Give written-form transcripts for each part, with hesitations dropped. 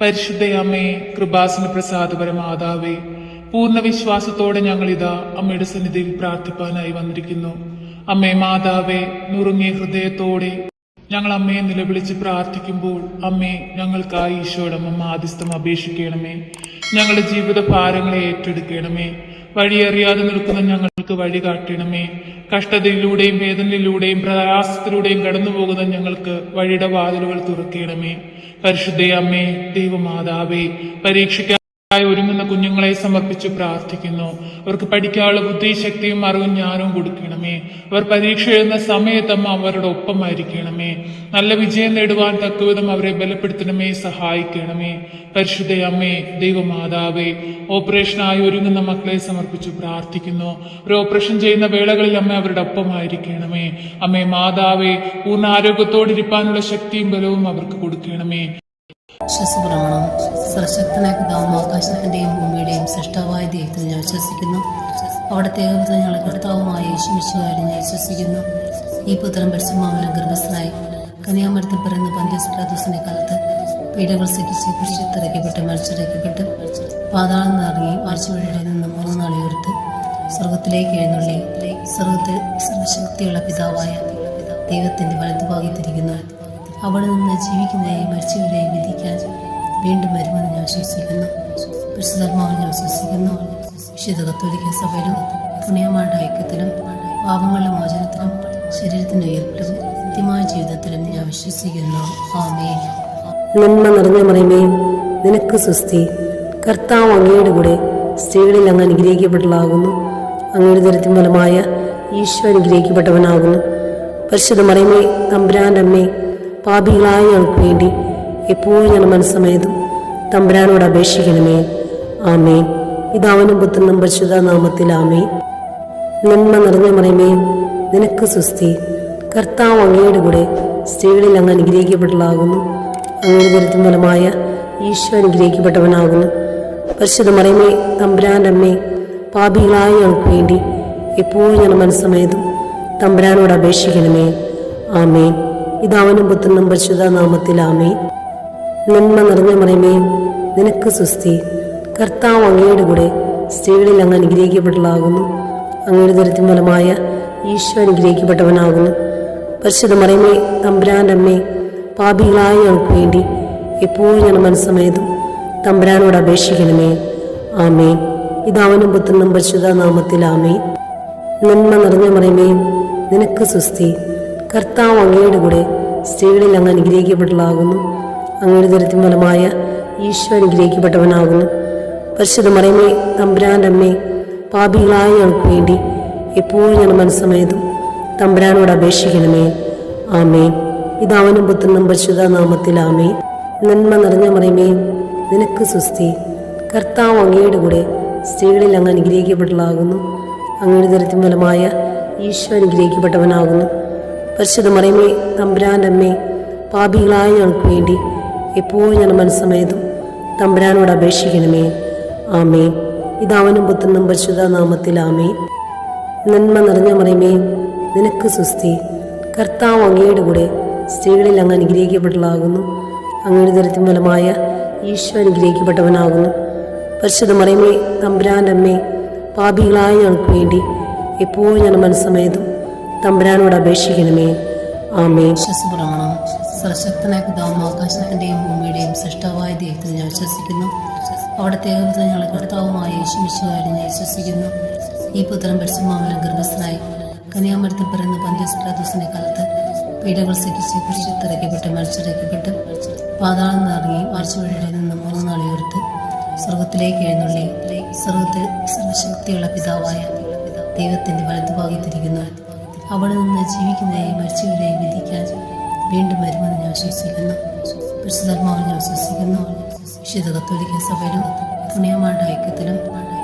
പരിശുദ്ധയമ്മേ, കൃപാസന പ്രസാദപര മാതാവേ, പൂർണ്ണ വിശ്വാസത്തോടെ ഞങ്ങളിതാ അമ്മയുടെ സന്നിധിയിൽ പ്രാർത്ഥിപ്പാനായി വന്നിരിക്കുന്നു. അമ്മേ മാതാവേ, നുറുങ്ങിയ ഹൃദയത്തോടെ ഞങ്ങൾ അമ്മയെ നിലവിളിച്ച് പ്രാർത്ഥിക്കുമ്പോൾ അമ്മേ, ഞങ്ങൾക്കായി ഈശോടമ്മ മാധ്യസ്ഥം അപേക്ഷിക്കണമേ. ഞങ്ങളുടെ ജീവിത ഭാരങ്ങളെ ഏറ്റെടുക്കണമേ. വഴിയറിയാതെ നിൽക്കുന്ന ഞങ്ങൾക്ക് വഴി കാട്ടണമേ. കഷ്ടതയിലൂടെയും വേദനയിലൂടെയും പ്രയാസത്തിലൂടെയും കടന്നുപോകുന്ന ഞങ്ങൾക്ക് വഴിയുടെ വാതിലുകൾ തുറക്കണമേ. പരിശുദ്ധയമ്മേ, ദൈവമാതാവേ, പരീക്ഷയ്ക്കായി ഒരുങ്ങുന്ന കുഞ്ഞുങ്ങളെ സമർപ്പിച്ച് പ്രാർത്ഥിക്കുന്നു. അവർക്ക് പഠിക്കാനുള്ള ബുദ്ധിശക്തിയും അറിവും ജ്ഞാനവും കൊടുക്കണമേ. അവർ പരീക്ഷ എഴുതുന്ന സമയത്തമ്മ അവരുടെ ഒപ്പമായിരിക്കണമേ. നല്ല വിജയം നേടുവാൻ തക്കവിധം അവരെ ബലപ്പെടുത്തണമേ, സഹായിക്കണമേ. പരിശുദ്ധയമ്മേ, ദൈവമാതാവേ, ഓപ്പറേഷനായി ഒരുങ്ങുന്ന മക്കളെ സമർപ്പിച്ച് പ്രാർത്ഥിക്കുന്നു. ഒരു ഓപ്പറേഷൻ ചെയ്യുന്ന വേളകളിൽ അമ്മ അവരുടെ ഒപ്പമായിരിക്കണമേ. അമ്മേ മാതാവേ, പൂർണ്ണ ആരോഗ്യത്തോടിരിക്കാനുള്ള ശക്തിയും ബലവും അവർക്ക് കൊടുക്കണമേ. വിശ്വസപ്രമാണം. സർവശക്തനായ പിതാവും ആകാശത്തിന്റെയും ഭൂമിയുടെയും സൃഷ്ടാവായ ദൈവത്തിൽ ഞാൻ വിശ്വസിക്കുന്നു. അവിടുത്തെ ഏകപുത്രൻ ഞങ്ങളുടെ കർത്താവുമായ യേശുമിശിഹായിൽ ഞാൻ വിശ്വസിക്കുന്നു. ഈ പുത്രൻ പരിശുദ്ധാത്മാവിനാൽ ഗർഭസ്ഥനായി കന്യാമരത്തിൽ പിറന്ന പന്തിയോസ് പിലാത്തോസിന്റെ കാലത്ത് പീഡകൾ സഹിച്ച് കുരിശിൽ മരിച്ചിറക്കപ്പെട്ട് പാതാളം നിറങ്ങി ആഴ്ചവഴിയുടെ നിന്ന് 3 നാൾ ഉയർത്ത് സ്വർഗത്തിലേക്ക് എഴുന്നള്ളി സ്വർഗത്തിൽ സർവശക്തിയുള്ള പിതാവായ ദൈവത്തിന്റെ വലതുഭാഗത്തിരിക്കുന്നു. അവിടെ നിന്ന് ജീവിക്കുന്നവരെയും മരിച്ചവരെയും വിധിക്കാൻ വീണ്ടും വരുമെന്ന് ഞാൻ വിശ്വസിക്കുന്നു. പരിശുദ്ധാത്മാവിൽ ഞാൻ വിശ്വസിക്കുന്നു. വിശുദ്ധ കത്തോലിക്ക സഭയിലും പുണ്യമാരുടെ ഐക്യത്തിലും പാപങ്ങളുടെ മോചനത്തിലും ശരീരത്തിന്റെ ഉയർപ്പിലും നിത്യമായ ജീവിതത്തിലും ഞാൻ വിശ്വസിക്കുന്നു. ആമേൻ. നന്മ നിറഞ്ഞ മറിയമേ, നിനക്ക് സ്വസ്തി. കർത്താവ് അങ്ങയുടെ കൂടെ സ്ത്രീകളിൽ അങ്ങ് അനുഗ്രഹിക്കപ്പെട്ടതാകുന്നു. അങ്ങയുടെ ദരിദ്രം ഫലമായ ഈശോ അനുഗ്രഹിക്കപ്പെട്ടവനാകുന്നു. പരിശുദ്ധ മറിയമേ, തമ്പുരാന്റെ അമ്മേ, പാപികളായ ഞങ്ങൾക്ക് വേണ്ടി എപ്പോഴും ഞങ്ങളുടെ മനസ്സമയത്തും തമ്പുരാനോട് അപേക്ഷിക്കണമേ. ആമേൻ. പിതാവിനും പുത്രനും പരിശുദ്ധ നാമത്തിൽ ആമേൻ. നന്മ നിറഞ്ഞ മറിയമേ, നിനക്ക് സ്വസ്തി. കർത്താവ് അങ്ങയുടെ കൂടെ സ്ത്രീകളിൽ അങ്ങ് അനുഗ്രഹിക്കപ്പെട്ടതാകുന്നു. അങ്ങയുടെ ദരിദ്രം ഫലമായ ഈശോ അനുഗ്രഹിക്കപ്പെട്ടവനാകുന്നു. പരിശുദ്ധ മറിയമേ, തമ്പുരാന്റെ അമ്മേ, പാപികളായ ഞങ്ങൾക്ക് വേണ്ടി എപ്പോഴും ഞങ്ങളുടെ മനസ്സമയത്തും തമ്പുരാനോട് അപേക്ഷിക്കണമേ. ആമേൻ. പിതാവിനും പുത്രനും പരിശുദ്ധ നാമത്തിൽ ആമേൻ. നന്മ നിറഞ്ഞ മറിയമേ, നിനക്ക് സ്വസ്തി. കർത്താവ് അങ്ങയുടെ കൂടെ സ്ത്രീകളിൽ അങ്ങ് അനുഗ്രഹിക്കപ്പെട്ടതാകുന്നു. അങ്ങയുടെ ദരിദ്രം ഫലമായ ഈശോ അനുഗ്രഹിക്കപ്പെട്ടവനാകുന്നു. പരിശുദ്ധ മറിയമേ, തമ്പുരാന്റെ അമ്മേ, പാപികളായ ഞങ്ങൾക്ക് വേണ്ടി എപ്പോഴും ഞങ്ങളുടെ മനസ്സമയത്തും തമ്പുരാനോട് അപേക്ഷിക്കണമേ. ആമേൻ. പിതാവിനും പുത്രനും പരിശുദ്ധ നാമത്തിൽ ആമേൻ. നന്മ നിറഞ്ഞ മറിയമേ, നിനക്ക് സ്വസ്തി. കർത്താവ് അങ്ങയുടെ കൂടെ സ്ത്രീകളിൽ അങ്ങ് അനുഗ്രഹിക്കപ്പെട്ടതാകുന്നു. അങ്ങയുടെ ദരിദ്രം ഫലമായ ഈശോ അനുഗ്രഹിക്കപ്പെട്ടവനാകുന്നു. പരിശുദ്ധ മറിയമേ, തമ്പുരാന്റെ അമ്മേ, പാപികളായ ഞങ്ങൾക്ക് വേണ്ടി എപ്പോഴും ഞങ്ങളുടെ മനസ്സമയത്തും തമ്പുരാനോട് അപേക്ഷിക്കണമേ. ആമേൻ. പിതാവിനും പുത്രനും പരിശുദ്ധ നാമത്തിൽ ആമേൻ. നന്മ നിറഞ്ഞ മറിയമേ, നിനക്ക് സ്വസ്തി. കർത്താവ് അങ്ങയുടെ കൂടെ സ്ത്രീകളിൽ അങ്ങ് അനുഗ്രഹിക്കപ്പെട്ടതാകുന്നു. അങ്ങയുടെ ദരിദ്രം ഫലമായ ഈശോ അനുഗ്രഹിക്കപ്പെട്ടവനാകുന്നു. പരിശുദ്ധ മറിയമേ, തമ്പുരാന്റെ അമ്മേ, പാപികളായ ഞങ്ങൾക്ക് വേണ്ടി എപ്പോഴും ഞങ്ങളുടെ മനസ്സമയത്തും തമ്പുരാനോട് അപേക്ഷിക്കണമേ. ആമേൻ. പിതാവിനും പുത്രനും പരിശുദ്ധ നാമത്തിൽ ആമേൻ. നന്മ നിറഞ്ഞ മറിയമേ, നിനക്ക് സ്വസ്തി. കർത്താവ് അങ്ങയുടെ കൂടെ സ്ത്രീകളിൽ അങ്ങ് അനുഗ്രഹിക്കപ്പെട്ടതാകുന്നു. അങ്ങയുടെ ദരിദ്രം ഫലമായ ഈശോ അനുഗ്രഹിക്കപ്പെട്ടവനാകുന്നു. പരിശുദ്ധ മറിയമേ, തമ്പുരാന്റെ അമ്മേ, പാപികളായ ഞങ്ങൾക്ക് വേണ്ടി എപ്പോഴും ഞങ്ങളുടെ മനസ്സമയത്തും തമ്പുരാനോട് അപേക്ഷിക്കണമേ. ആമേൻ. വിശ്വസപ്രമാണം. സർവശക്തനായ പിതാവും ആകാശത്തിന്റെയും ഭൂമിയുടെയും സൃഷ്ടാവായ ദൈവത്തിൽ ഞാൻ വിശ്വസിക്കുന്നു. അവിടുത്തെ ഏകപുത്രൻ ഞങ്ങളുടെ കർത്താവുമായ യേശുമിശിഹായിൽ ഞാൻ വിശ്വസിക്കുന്നു. ഈ പുത്രൻ പരിശുദ്ധാത്മാവിനാൽ ഗർഭസ്ഥനായി കന്യാമരത്തിൽ പിറന്ന പന്തിയോസ് പിലാത്തോസിന്റെ കാലത്ത് പീഡകൾ സഹിച്ച് കുരിശിൽ മരിച്ചിറക്കപ്പെട്ട് പാതാളം നിറങ്ങി ആഴ്ചവഴിയുടെ നിന്ന് 3 നാൾ ഉയർത്ത് സ്വർഗത്തിലേക്ക് എഴുന്നള്ളി സ്വർഗത്തിൽ സർവശക്തിയുള്ള പിതാവായ ദൈവത്തിന്റെ വലതുഭാഗത്തിരിക്കുന്നു. അവിടെ നിന്ന് ജീവിക്കുന്നവരെയും മരിച്ചവരെയും വിധിക്കാൻ വീണ്ടും വരുമെന്ന് ഞാൻ വിശ്വസിക്കുന്നു. പരിശുദ്ധാത്മാവിൽ ഞാൻ വിശ്വസിക്കുന്നു. വിശുദ്ധ കത്തോലിക്ക സഭയിലും പുണ്യമാരുടെ ഐക്യത്തിലും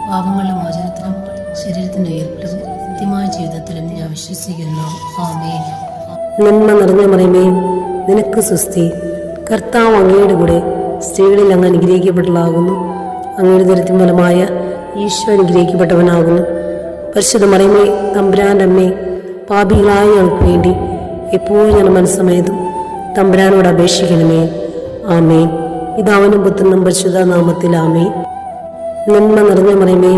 പാപങ്ങളുടെ മോചനത്തിലും ശരീരത്തിന്റെ ഉയർപ്പിലും നിത്യമായ ജീവിതത്തിലും ഞാൻ വിശ്വസിക്കുന്നു. ആമേൻ. നന്മ നിറഞ്ഞ മറിയമേ, നിനക്ക് സ്വസ്തി. കർത്താവ് അങ്ങയുടെ കൂടെ സ്ത്രീകളിൽ അങ്ങ് അനുഗ്രഹിക്കപ്പെട്ടതാകുന്നു. അങ്ങയുടെ ദരിദ്രം ഫലമായ ഈശോ അനുഗ്രഹിക്കപ്പെട്ടവനാകുന്നു. പരിശുദ്ധ മറിയമേ, തമ്പുരാന്റെ അമ്മേ, പാപികളായ ഞങ്ങൾക്ക് വേണ്ടി എപ്പോഴും ഞങ്ങളുടെ മനസ്സമയത്തും തമ്പുരാനോട് അപേക്ഷിക്കണമേ. ആമേൻ. പിതാവിനും പുത്രനും പരിശുദ്ധ നാമത്തിൽ ആമേൻ. നന്മ നിറഞ്ഞ മറിയമേ,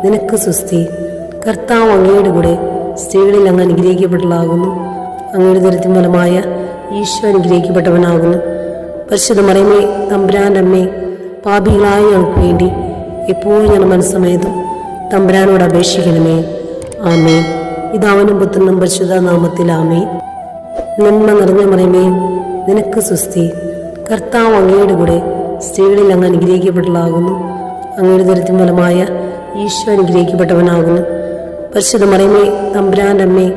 നിനക്ക് സുസ്തി. കർത്താവ് അങ്ങയുടെ കൂടെ സ്ത്രീകളിൽ അങ്ങ് അനുഗ്രഹിക്കപ്പെട്ടതാകുന്നു. അങ്ങയുടെ ഉദരത്തിൻ ഫലമായ ഈശോ അനുഗ്രഹിക്കപ്പെട്ടവനാകുന്നു. പരിശുദ്ധ മറിയമേ, തമ്പുരാന്റെ അമ്മേ, പാപികളായ ഞങ്ങൾക്ക് വേണ്ടി എപ്പോഴും ഞാൻ മനസ്സമേതും തമ്പുരാനോട് അപേക്ഷിക്കണമേ. ആമേൻ. പിതാവിനും പുത്രനും പരിശുദ്ധ നാമത്തിൽ ആമേൻ. നന്മ നിറഞ്ഞ മറിയമേ, നിനക്ക് സുസ്തി. കർത്താവ് അങ്ങയുടെ കൂടെ സ്ത്രീകളിൽ അങ്ങ് അനുഗ്രഹിക്കപ്പെട്ടതാകുന്നു. അങ്ങയുടെ ഉദരത്തിൻ ഫലമായ ഈശോ അനുഗ്രഹിക്കപ്പെട്ടവനാകുന്നു. പരിശുദ്ധ മറിയമേ, തമ്പുരാന്റെ അമ്മേ,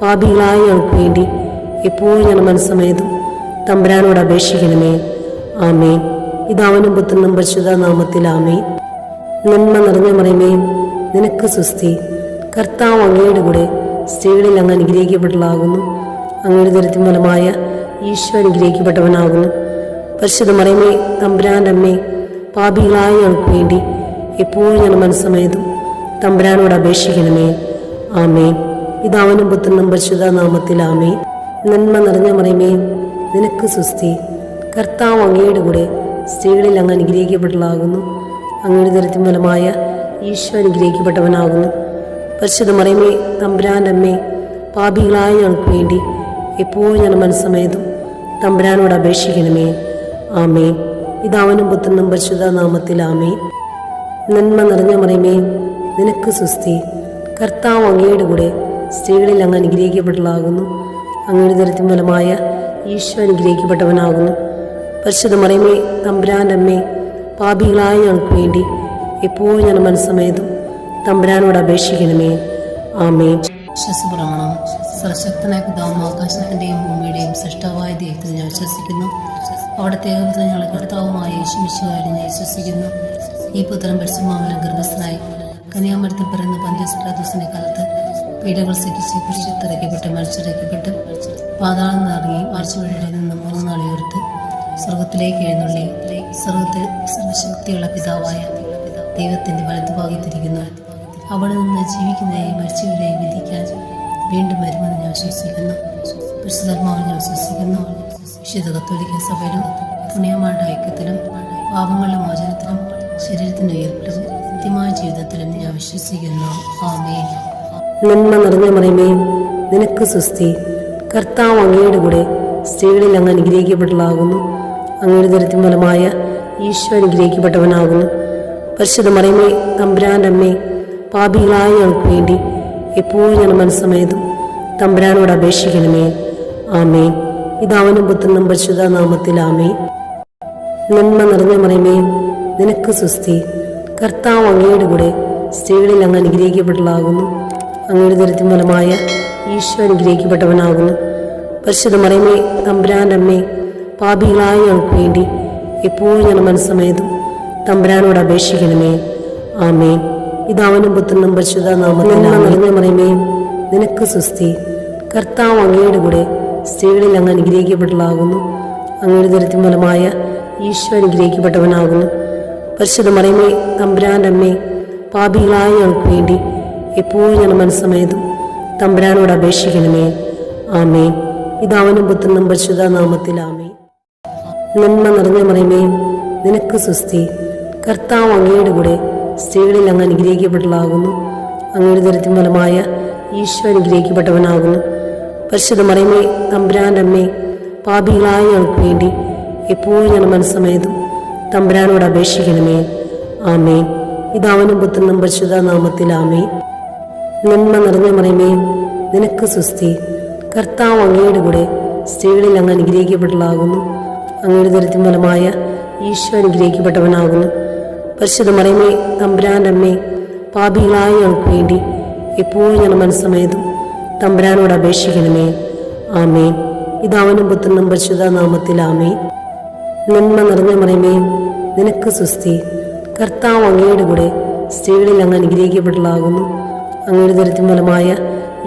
പാപികളായ ഞങ്ങൾക്ക് വേണ്ടി എപ്പോഴും ഞാൻ മനസ്സമേതും തമ്പുരാനോട് അപേക്ഷിക്കണമേ. ആമേൻ. പിതാവിനും പുത്രനും പരിശുദ്ധ നാമത്തിൽ ആമേൻ. നന്മ നിറഞ്ഞ മറിയമേ, നിനക്ക് സുസ്തി. കർത്താവ് അങ്ങയുടെ കൂടെ സ്ത്രീകളിൽ അങ്ങ് അനുഗ്രഹിക്കപ്പെട്ടതാകുന്നു. അങ്ങയുടെ ഉദരത്തിൻ ഫലമായ ഈശോ അനുഗ്രഹിക്കപ്പെട്ടവനാകുന്നു. പരിശുദ്ധ മറിയമേ, തമ്പുരാന്റെ അമ്മേ, പാപികളായ ഞങ്ങൾക്ക് വേണ്ടി എപ്പോഴും ഞാൻ മനസ്സമേതും തമ്പുരാനോട് അപേക്ഷിക്കണമേ. ആമേൻ. പിതാവിനും പുത്രനും പരിശുദ്ധ നാമത്തിൽ ആമേൻ. നന്മ നിറഞ്ഞ മറിയമേ, നിനക്ക് സുസ്തി. കർത്താവ് അങ്ങയുടെ കൂടെ സ്ത്രീകളിൽ അങ്ങ് അനുഗ്രഹിക്കപ്പെട്ടതാകുന്നു. അങ്ങയുടെ ഉദരത്തിൻ ഫലമായ ഈശോ അനുഗ്രഹിക്കപ്പെട്ടവനാകുന്നു. പരിശുദ്ധ മറിയമേ, തമ്പുരാന്റെ അമ്മേ, പാപികളായ ഞങ്ങൾക്ക് വേണ്ടി എപ്പോഴും ഞാൻ മനസ്സമേതും തമ്പുരാനോട് അപേക്ഷിക്കണമേ. ആമേൻ. പിതാവിനും പുത്രനും പരിശുദ്ധ നാമത്തിൽ ആമേൻ. നന്മ നിറഞ്ഞ മറിയമേ, നിനക്ക് സുസ്തി. കർത്താവ് അങ്ങയുടെ കൂടെ സ്ത്രീകളിൽ അങ്ങ് അനുഗ്രഹിക്കപ്പെട്ടതാകുന്നു. അങ്ങയുടെ ഉദരത്തിൻ ഫലമായ ഈശോ അനുഗ്രഹിക്കപ്പെട്ടവനാകുന്നു. പരിശുദ്ധ മറിയമേ, തമ്പുരാന്റെ അമ്മേ, പാപികളായ ഞങ്ങൾക്ക് വേണ്ടി എപ്പോഴും ഞാൻ മനസ്സമേതും തമ്പുരാനോട് അപേക്ഷിക്കണമേ. ആമേൻ. വിശ്വസപ്രമാണം. സർവശക്തനായ പിതാവും ആകാശത്തിന്റെയും ഭൂമിയുടെയും സൃഷ്ടാവായ ദൈവത്തിൽ ഞാൻ വിശ്വസിക്കുന്നു. അവിടുത്തെ ഏകപുത്രൻ ഞങ്ങളുടെ കർത്താവുമായ യേശുമിശിഹായിൽ ഞാൻ വിശ്വസിക്കുന്നു. ഈ പുത്രൻ പരിശുദ്ധാത്മാവിനാൽ ഗർഭസ്ഥനായി കന്യാമരത്തിൽ പിറന്ന പന്തിയോസ് പിലാത്തോസിന്റെ കാലത്ത് പീഡകൾ സഹിച്ച് കുരിശിലിറക്കപ്പെട്ട് മരിച്ചിറക്കപ്പെട്ട് പാതാളം നിറങ്ങി മരിച്ചവരുടെ നിന്ന് 3 നാൾ ഉയർത്ത് സ്വർഗത്തിലേക്ക് എഴുന്നള്ളി സ്വർഗത്തിൽ സർവശക്തിയുള്ള പിതാവായ ദൈവത്തിന്റെ വലതുഭാഗത്തിരിക്കുന്നു. അവിടെ നിന്ന് ജീവിക്കുന്നവരെയും മരിച്ചവരെയും വിധിക്കാൻ വീണ്ടും വരുമെന്ന് ഞാൻ വിശ്വസിക്കുന്നു. പരിശുദ്ധാത്മാവിൽ ഞാൻ വിശ്വസിക്കുന്നു. വിശുദ്ധ കത്തോലിക്ക സഭയിലും പുണ്യമാരുടെ ഐക്യത്തിലും പാപങ്ങളുടെ മോചനത്തിലും ശരീരത്തിന്റെ ഉയർപ്പിലും നിത്യമായ ജീവിതത്തിലും ഞാൻ വിശ്വസിക്കുന്നു. ആമേൻ. നന്മ നിറഞ്ഞ മറിയമേ, നിനക്ക് സുസ്തി. കർത്താവ് അങ്ങയുടെ കൂടെ സ്ത്രീകളിൽ അങ്ങ് അനുഗ്രഹിക്കപ്പെട്ടതാകുന്നു. അങ്ങയുടെ ഉദരത്തിൻ ഫലമായ ഈശോ അനുഗ്രഹിക്കപ്പെട്ടവനാകുന്നു. പരിശുദ്ധ മറിയമേ, തമ്പുരാന്റെ അമ്മേ, പാപികളായ ഞങ്ങൾക്ക് വേണ്ടി എപ്പോഴും ഞാൻ മനസ്സമേതും തമ്പുരാനോട് അപേക്ഷിക്കണമേ. ആമേൻ. പിതാവിനും പുത്രനും പരിശുദ്ധ നാമത്തിൽ ആമേൻ. നന്മ നിറഞ്ഞ മറിയമേ, നിനക്ക് സുസ്തി. കർത്താവ് അങ്ങയുടെ കൂടെ സ്ത്രീകളിൽ അങ്ങ് അനുഗ്രഹിക്കപ്പെട്ടതാകുന്നു. അങ്ങയുടെ ഉദരത്തിൻ ഫലമായ ഈശോ അനുഗ്രഹിക്കപ്പെട്ടവനാകുന്നു. പരിശുദ്ധ മറിയമേ, തമ്പുരാന്റെ അമ്മേ, പാപികളായ ഞങ്ങൾക്ക് വേണ്ടി എപ്പോഴും ഞാൻ മനസ്സമേതും തമ്പുരാനോട് അപേക്ഷിക്കണമേ. ആമേൻ. പിതാവിനും പുത്രനും പരിശുദ്ധ നാമത്തിൽ നിറഞ്ഞ മറിയമേ, നിനക്ക് സുസ്തി. കർത്താവ് അങ്ങയുടെ കൂടെ സ്ത്രീകളിൽ അങ്ങ് അനുഗ്രഹിക്കപ്പെട്ടതാകുന്നു. അങ്ങയുടെ ഉദരത്തിൻ ഫലമായ ഈശോ അനുഗ്രഹിക്കപ്പെട്ടവനാകുന്നു. പരിശുദ്ധ മറിയമേ, തമ്പുരാന്റെ അമ്മേ, പാപികളായ ഞങ്ങൾക്ക് വേണ്ടി എപ്പോഴും ഞാൻ മനസ്സമേതും തമ്പുരാനോട് അപേക്ഷിക്കണമേ. ആമേൻ. പിതാവിനും പുത്രനും പരിശുദ്ധ നാമത്തിൽ ആമേൻ. നന്മ നിറഞ്ഞ മറിയമേ, നിനക്ക് സുസ്തി. കർത്താവ് അങ്ങയുടെ കൂടെ സ്ത്രീകളിൽ അങ്ങ് അനുഗ്രഹിക്കപ്പെട്ടതാകുന്നു. അങ്ങയുടെ ഉദരത്തിൻ ഫലമായ ഈശോ അനുഗ്രഹിക്കപ്പെട്ടവനാകുന്നു. പരിശുദ്ധ മറിയമേ, തമ്പുരാന്റെ അമ്മേ, പാപികളായ ഞങ്ങൾക്ക് വേണ്ടി എപ്പോഴും ഞാൻ മനസ്സമേതും തമ്പുരാനോട് അപേക്ഷിക്കണമേ. ആമേൻ. പിതാവിനും പുത്രനും പരിശുദ്ധ നാമത്തിൽ ആമേൻ. നന്മ നിറഞ്ഞ മറിയമേ, നിനക്ക് സുസ്തി. കർത്താവ് അങ്ങയുടെ കൂടെ സ്ത്രീകളിൽ അങ്ങ് അനുഗ്രഹിക്കപ്പെട്ടതാകുന്നു. അങ്ങയുടെ ഉദരത്തിൻ ഫലമായ ഈശോ അനുഗ്രഹിക്കപ്പെട്ടവനാകുന്നു. പരിശുദ്ധ മറിയമേ, തമ്പുരാന്റെ അമ്മേ, പാപികളായ ഞങ്ങൾക്ക് വേണ്ടി എപ്പോഴും ഞാൻ മനസ്സമേതും തമ്പുരാനോട് അപേക്ഷിക്കണമേ. ആമേൻ. പിതാവിനും പുത്രനും പരിശുദ്ധ നാമത്തിൽ ആമേൻ. നന്മ നിറഞ്ഞ മറിയമേ, നിനക്ക് സുസ്തി. കർത്താവ് അങ്ങയുടെ കൂടെ സ്ത്രീകളിൽ അങ്ങ് അനുഗ്രഹിക്കപ്പെട്ടതാകുന്നു. അങ്ങയുടെ ഉദരത്തിൻ ഫലമായ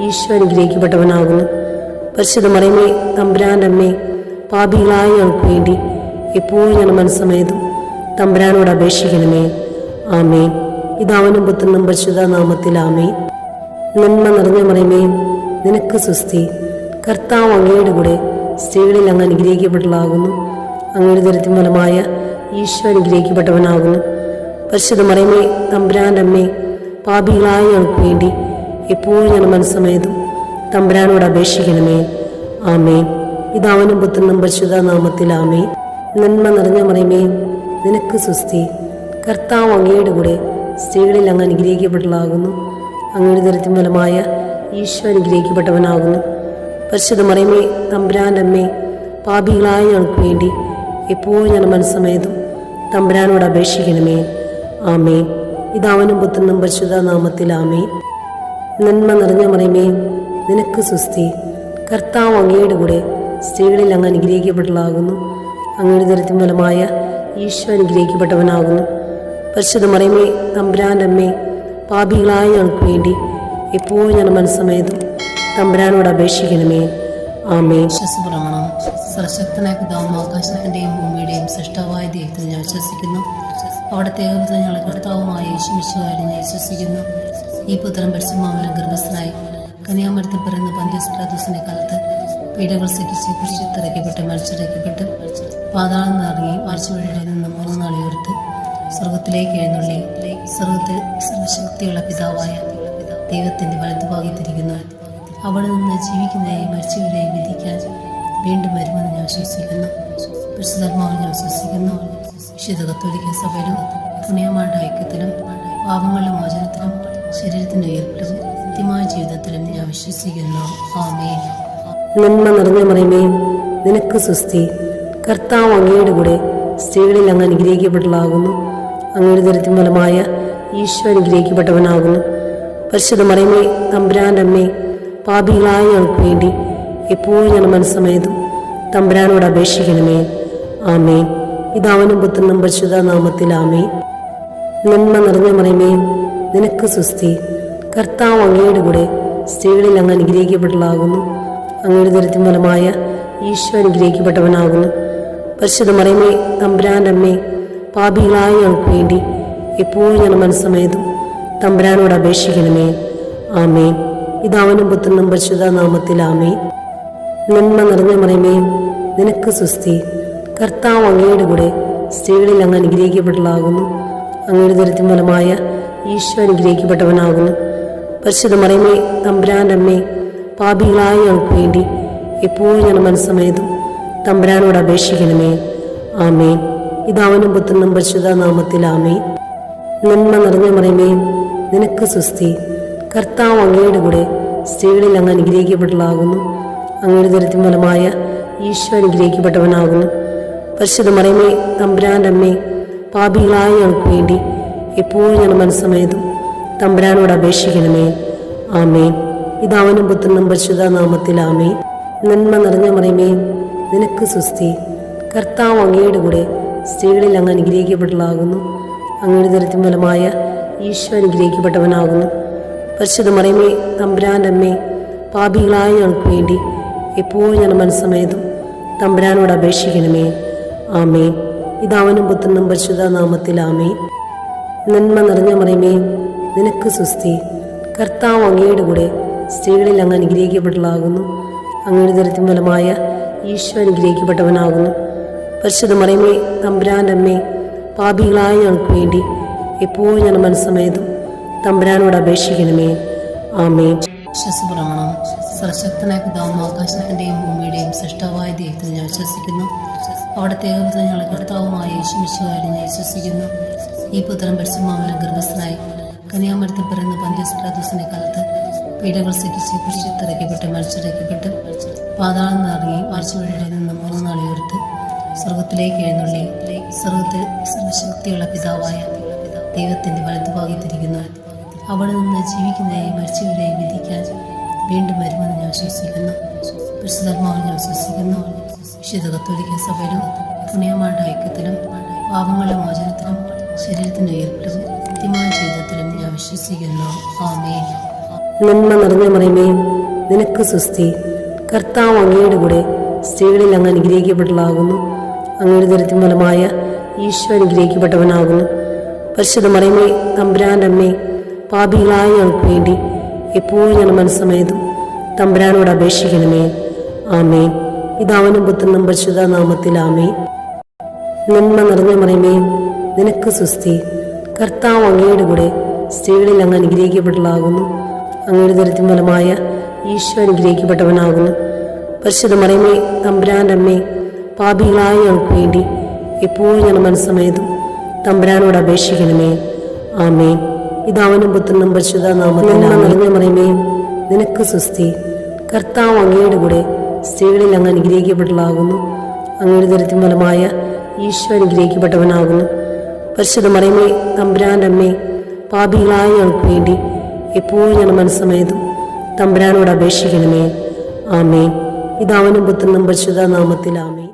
ഈശോ അനുഗ്രഹിക്കപ്പെട്ടവനാകുന്നു. പരിശുദ്ധ മറിയമേ, തമ്പുരാന്റെ അമ്മേ, പാപികളായ ഞങ്ങൾക്ക് വേണ്ടി എപ്പോഴും ഞാൻ മനസ്സമേതും തമ്പുരാനോട് അപേക്ഷിക്കണമേ. ആമേൻ. പിതാവിനും പുത്രനും പരിശുദ്ധ നാമത്തിൽ ആമേൻ. നന്മ നിറഞ്ഞ മറിയമേ, നിനക്ക് സുസ്തി. കർത്താവ് അങ്ങയുടെ കൂടെ സ്ത്രീകളിൽ അങ്ങ് അനുഗ്രഹിക്കപ്പെട്ടതാകുന്നു. അങ്ങയുടെ ദുരിതത്തിൻ ഫലമായ ഈശോ അനുഗ്രഹിക്കപ്പെട്ടവനാകുന്നു. പരിശുദ്ധ മറിയമേ, തമ്പുരാന്റെ അമ്മേ, പാപികളായ ഞങ്ങൾക്ക് വേണ്ടി എപ്പോഴും ഞാൻ മനസ്സമേതും തമ്പുരാനോട് അപേക്ഷിക്കണമേ. ആമേൻ. പിതാവിനും പുത്രനും പരിശുദ്ധ നാമത്തിൽ ആമേൻ. നന്മ നിറഞ്ഞ മറിയമേ, നിനക്ക് സ്വസ്തി. കർത്താവ് അങ്ങയുടെ കൂടെ സ്ത്രീകളിൽ അങ്ങ് അനുഗ്രഹിക്കപ്പെട്ടതാകുന്നു. അങ്ങയുടെ ദുരിതത്തിൻ ഫലമായ ഈശോ അനുഗ്രഹിക്കപ്പെട്ടവനാകുന്നു. പരിശുദ്ധ മറിയമേ, തമ്പുരാന്റെ അമ്മേ, പാപികളായ ഞങ്ങൾക്ക് വേണ്ടി എപ്പോഴും ഞാൻ മനസ്സമേതും തമ്പുരാനോട് അപേക്ഷിക്കണമേ. ആമേൻ. പിതാവിനും പുത്രനും പരിശുദ്ധ നാമത്തിൽ ആമേൻ. നന്മ നിറഞ്ഞ മറിയമേ, നിനക്ക് സ്വസ്തി. കർത്താവ് അങ്ങയുടെ കൂടെ സ്ത്രീകളിൽ അങ്ങ് അനുഗ്രഹിക്കപ്പെട്ടതാകുന്നു. അങ്ങയുടെ ദുരിതത്തിൻ ഫലമായ ഈശോ അനുഗ്രഹിക്കപ്പെട്ടവനാകുന്നു. പരിശുദ്ധ മറിയമേ, തമ്പുരാന്റെ അമ്മേ, പാപികളായ ഞങ്ങൾക്ക് വേണ്ടി എപ്പോഴും ഞാൻ മനസ്സമേതും തമ്പുരാനോട് അപേക്ഷിക്കണമേ. ആമേൻ. വിശ്വാസപ്രമാണം. സർവശക്തനായ പിതാവും ആകാശത്തിന്റെയും ഭൂമിയുടെയും സൃഷ്ടാവായ ദൈവത്തിൽ ഞാൻ വിശ്വസിക്കുന്നു. അവിടുത്തെ ഏകപുത്രൻ ഞങ്ങളുടെ കർത്താവുമായ യേശുമിശിഹായിൽ ഞാൻ വിശ്വസിക്കുന്നു. ഈ പുത്രൻ പരിശുദ്ധാത്മാവിനാൽ ഗർഭസ്ഥനായി കന്യാമരത്തിൽ പിറന്ന പന്തിയോസ് പിലാത്തോസിന്റെ കാലത്ത് പീഡകൾ സഹിച്ച് കുരിശിലിറക്കപ്പെട്ട് മരിച്ചിറക്കപ്പെട്ട് പാതാളം നിറങ്ങി മരിച്ചവരുടെ നിന്ന് 3 നാൾ ഉയർത്ത് സ്വർഗത്തിലേക്ക് എഴുന്നള്ളി സ്വർഗത്തിൽ സർവശക്തിയുള്ള പിതാവായ ദൈവത്തിന്റെ വലതുഭാഗത്തിരിക്കുന്നു. അവിടെ നിന്ന് ജീവിക്കുന്നവരെയും മരിച്ചവരെയും വിധിക്കാൻ വീണ്ടും വരുമെന്ന് ഞാൻ വിശ്വസിക്കുന്നു. പരിശുദ്ധാത്മാവിൽ ഞാൻ വിശ്വസിക്കുന്നു. വിശുദ്ധ കത്തോലിക്ക സഭയിലും പുണ്യമാരുടെ ഐക്യത്തിലും പാപങ്ങളുടെ മോചനത്തിലും ശരീരത്തിന്റെ ഉയർപ്പിലും നിത്യമായ ജീവിതത്തിലും ഞാൻ വിശ്വസിക്കുന്നു. ആമേൻ. നന്മ നിറഞ്ഞ മറിയമേ, നിനക്ക് സ്വസ്തി. കർത്താവ് അങ്ങയുടെ കൂടെ സ്ത്രീകളിൽ അങ്ങ് അനുഗ്രഹിക്കപ്പെട്ടതാകുന്നു. അങ്ങയുടെ ദുരിതത്തിൻ ഫലമായ ഈശോ അനുഗ്രഹിക്കപ്പെട്ടവനാകുന്നു. പരിശുദ്ധ മറിയമേ, തമ്പുരാന്റെ അമ്മേ, പാപികളായ ഞങ്ങൾക്ക് വേണ്ടി എപ്പോഴും ഞാൻ മനസ്സമേതും തമ്പുരാനോട് അപേക്ഷിക്കണമേ. ആമേൻ. പിതാവിനും പുത്രനും പരിശുദ്ധ നാമത്തിൽ ആമേൻ. നന്മ നിറഞ്ഞ മറിയമേ, നിനക്ക് സ്വസ്തി. കർത്താവ് അങ്ങയുടെ കൂടെ സ്ത്രീകളിൽ അങ്ങ് അനുഗ്രഹിക്കപ്പെട്ടതാകുന്നു. അങ്ങയുടെ ദുരിതത്തിൻ ഫലമായ ഈശോ അനുഗ്രഹിക്കപ്പെട്ടവനാകുന്നു. പരിശുദ്ധ മറിയമേ, തമ്പുരാന്റെ അമ്മേ, പാപികളായ ഞങ്ങൾക്ക് വേണ്ടി എപ്പോഴും ഞാൻ മനസ്സമേതും തമ്പുരാനോട് അപേക്ഷിക്കണമേ. ആമേൻ. പിതാവിനും പുത്രനും പരിശുദ്ധ നാമത്തിൽ ആമേൻ. നന്മ നിറഞ്ഞ മറിയമേ, നിനക്ക് സ്വസ്തി. കർത്താവ് അങ്ങയുടെ കൂടെ സ്ത്രീകളിൽ അങ്ങ് അനുഗ്രഹിക്കപ്പെട്ടതാകുന്നു. അങ്ങയുടെ ദുരിതത്തിൻ ഫലമായ ഈശോ അനുഗ്രഹിക്കപ്പെട്ടവനാകുന്നു. പരിശുദ്ധ മറിയമേ, തമ്പുരാന്റെ അമ്മേ, പാപികളായ ഞങ്ങൾക്ക് വേണ്ടി എപ്പോഴും ഞാൻ മനസ്സമേതും തമ്പുരാനോട് അപേക്ഷിക്കണമേ. ആമേൻ. പിതാവിനും പുത്രനും പരിശുദ്ധ നാമത്തിൽ ആമേൻ. നന്മ നിറഞ്ഞ മറിയമേ, നിനക്ക് സ്വസ്തി. കർത്താവ് അങ്ങയുടെ കൂടെ സ്ത്രീകളിൽ അങ്ങ് അനുഗ്രഹിക്കപ്പെട്ടതാകുന്നു. അങ്ങയുടെ ദുരിതത്തിൻ ഫലമായ ഈശോ അനുഗ്രഹിക്കപ്പെട്ടവനാകുന്നു. പരിശുദ്ധ മറിയമേ, തമ്പുരാന്റെ അമ്മേ, പാപികളായ ഞങ്ങൾക്ക് വേണ്ടി എപ്പോഴും ഞാൻ മനസ്സമേതും തമ്പുരാനോട് അപേക്ഷിക്കണമേ. ആമേൻ. പിതാവിനും പുത്രനും പരിശുദ്ധ നാമത്തിൽ ആമേൻ. നന്മ നിറഞ്ഞ മറിയമേ, നിനക്ക് സ്വസ്തി. കർത്താവ് അങ്ങയുടെ കൂടെ സ്ത്രീകളിൽ അങ്ങ് അനുഗ്രഹിക്കപ്പെട്ടതാകുന്നു. അങ്ങയുടെ ദുരിതത്തിൻ ഫലമായ ഈശോ അനുഗ്രഹിക്കപ്പെട്ടവനാകുന്നു. പരിശുദ്ധ മറിയമേ, തമ്പുരാന്റെ അമ്മേ, പാപികളായ ഞങ്ങൾക്ക് വേണ്ടി എപ്പോഴും ഞാൻ മനസ്സമേതും തമ്പുരാനോട് അപേക്ഷിക്കണമേ. ആമേൻ. പിതാവിനും പുത്രനും പരിശുദ്ധ നാമത്തിൽ ആമേൻ. നന്മ നിറഞ്ഞ മറിയമേ, നിനക്ക് സ്വസ്തി. കർത്താവ് അങ്ങയുടെ കൂടെ സ്ത്രീകളിൽ അങ്ങ് അനുഗ്രഹിക്കപ്പെട്ടതാകുന്നു. അങ്ങയുടെ ദുരിതത്തിൻ ഫലമായ ഈശോ അനുഗ്രഹിക്കപ്പെട്ടവനാകുന്നു. പരിശുദ്ധ മറിയമേ, തമ്പുരാന്റെ അമ്മേ, പാപികളായ ഞങ്ങൾക്ക് വേണ്ടി എപ്പോഴും ഞാൻ മനസ്സമേതും തമ്പുരാനോട് അപേക്ഷിക്കണമേ. ആമേൻ. വിശ്വാസപ്രമാണം. സർവശക്തനായ പിതാവും ആകാശത്തിന്റെയും ഭൂമിയുടെയും സൃഷ്ടാവായ ദൈവത്തിൽ ഞാൻ വിശ്വസിക്കുന്നു. അവിടുത്തെ ഏകപുത്രൻ ഞങ്ങളുടെ കർത്താവുമായ യേശുമിശിഹായിൽ ഞാൻ വിശ്വസിക്കുന്നു. ഈ പുത്രൻ പരിശുദ്ധാത്മാവിനാൽ ഗർഭസ്ഥനായി കന്യാമരത്തിൽ പിറന്ന പന്തിയോസ് പിലാത്തോസിന്റെ കാലത്ത് പീഡകൾ സഹിച്ച് കുരിശിലിറക്കപ്പെട്ട് മരിച്ചിറക്കപ്പെട്ട് പാതാളം നിറങ്ങി മരിച്ചവരുടെ നിന്ന് 3 നാൾ ഉയർത്ത് സ്വർഗത്തിലേക്ക് എഴുന്നള്ളി സ്വർഗത്തിൽ സർവശക്തിയുള്ള പിതാവായ ദൈവത്തിന്റെ വലതുഭാഗത്തിരിക്കുന്നു. അവിടെ നിന്ന് ജീവിക്കുന്നവരെയും മരിച്ചവരെയും വിധിക്കാൻ വീണ്ടും വരുമെന്ന് ഞാൻ വിശ്വസിക്കുന്നു. പരിശുദ്ധാത്മാവിൽ ഞാൻ വിശ്വസിക്കുന്നു. വിശുദ്ധ കത്തോലിക്ക സഭയിലും പുണ്യമാരുടെ ഐക്യത്തിലും പാപങ്ങളുടെ മോചനത്തിലും ശരീരത്തിന്റെ ഉയർപ്പിലും നിത്യമായ ജീവിതത്തിലും ഞാൻ വിശ്വസിക്കുന്നു. ആമേൻ. നന്മ നിറഞ്ഞ മറിയമേ, നിനക്ക് സ്വസ്തി. കർത്താവ് അങ്ങയുടെ കൂടെ സ്ത്രീകളിൽ അങ്ങ് അനുഗ്രഹിക്കപ്പെട്ടതാകുന്നു. അങ്ങയുടെ ദുരിതത്തിൻ ഫലമായ ഈശോ അനുഗ്രഹിക്കപ്പെട്ടവനാകുന്നു. പരിശുദ്ധ മറിയമേ, തമ്പുരാന്റെ അമ്മേ, പാപികളായ ഞങ്ങൾക്ക് വേണ്ടി എപ്പോഴും ഞാൻ മനസ്സമേതും തമ്പുരാനോട് അപേക്ഷിക്കണമേ. ആമേൻ. പിതാവിനും പുത്രനും പരിശുദ്ധ നാമത്തിൽ ആമേൻ. നന്മ നിറഞ്ഞ മറിയമേ, നിനക്ക് സുസ്തി. കർത്താവ് അങ്ങയുടെ കൂടെ സ്ത്രീകളിൽ അങ്ങ് അനുഗ്രഹിക്കപ്പെട്ടവളാകുന്നു. അങ്ങയുടെ ഉദരത്തിൻ ഫലമായ ഈശോ അനുഗ്രഹിക്കപ്പെട്ടവനാകുന്നു. പരിശുദ്ധ മറിയമേ, തമ്പുരാന്റെ അമ്മേ, പാപികളായ ഞങ്ങൾക്ക് വേണ്ടി എപ്പോഴും ഞങ്ങളുടെ മനസ്സമേതും തമ്പുരാനോട് അപേക്ഷിക്കണമേ. ആമേൻ. പിതാവിനും പുത്രനും പരിശുദ്ധ നാമത്തിൽ നിറഞ്ഞ മറിയമേ, നിനക്ക് സുസ്തി. കർത്താവ് അങ്ങയുടെ കൂടെ സ്ത്രീകളിൽ അങ്ങ് അനുഗ്രഹിക്കപ്പെട്ടവളാകുന്നു. അങ്ങയുടെ ഉദരത്തിൻ ഫലമായ ഈശോ അനുഗ്രഹിക്കപ്പെട്ടവനാകുന്നു. പരിശുദ്ധ മറിയമേ, തമ്പുരാന്റെ അമ്മേ, പാപികളായ ഞങ്ങൾക്ക് വേണ്ടി എപ്പോഴും ഞങ്ങളുടെ മനസ്സമേതും തമ്പുരാനോട് അപേക്ഷിക്കണമേ. ആമേൻ. പിതാവിനും പുത്രനും പരിശുദ്ധ നാമത്തിൽ ആമേൻ.